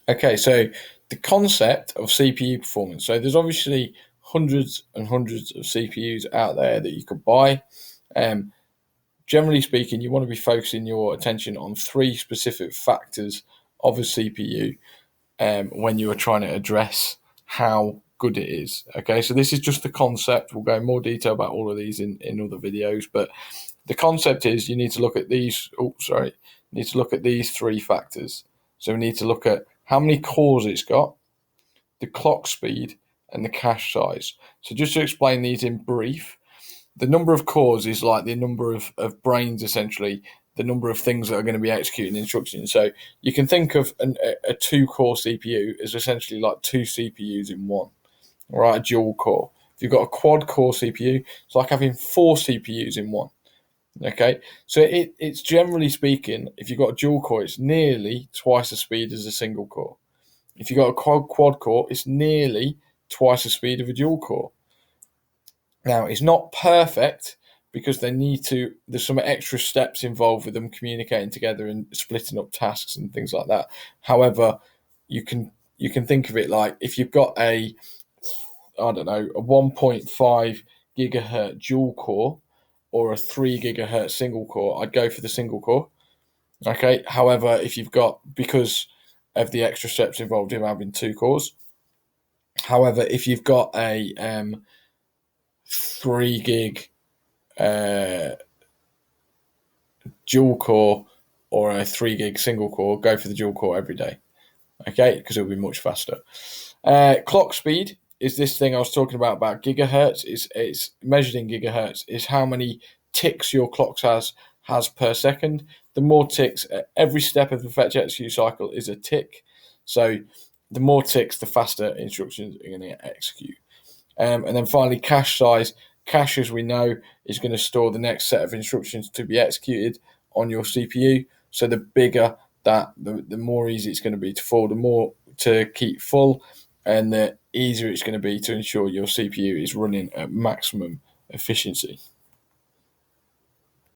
Okay, so the concept of CPU performance. So there's obviously hundreds and hundreds of CPUs out there that you could buy. Um, Generally speaking, you want to be focusing your attention on three specific factors of a CPU when you are trying to address how good it is. Okay, so this is just the concept. We'll go in more detail about all of these in other videos, but the concept is you need to look at these. Oh, sorry, you need to look at these three factors. So we need to look at how many cores it's got, the clock speed, and the cache size. So just to explain these in brief, the number of cores is like the number of brains, essentially, the number of things that are going to be executing instructions. So you can think of a two-core CPU as essentially like two CPUs in one, right? A dual core. If you've got a quad-core CPU, it's like having four CPUs in one. Okay, so it's generally speaking, if you've got a dual core, it's nearly twice the speed as a single core. If you've got a quad core, it's nearly twice the speed of a dual core. Now, it's not perfect because there's some extra steps involved with them communicating together and splitting up tasks and things like that. However, you can think of it like if you've got I don't know, a 1.5 gigahertz dual core or a 3 gigahertz single core, I'd go for the single core. Okay. However, if you've got, because of the extra steps involved in having two cores, however, if you've got a 3 gig uh, dual core or a 3 gig single core, go for the dual core every day. Okay, because it'll be much faster. Clock speed is this thing I was talking about gigahertz. It's measured in gigahertz. Is how many ticks your clock has per second. The more ticks at every step of the fetch execute cycle is a tick. So the more ticks, the faster instructions are going to execute. And then finally, cache size. Cache, as we know, is going to store the next set of instructions to be executed on your CPU. So the bigger that, the more easy it's going to be to fall, the more to keep full, and the easier it's going to be to ensure your CPU is running at maximum efficiency.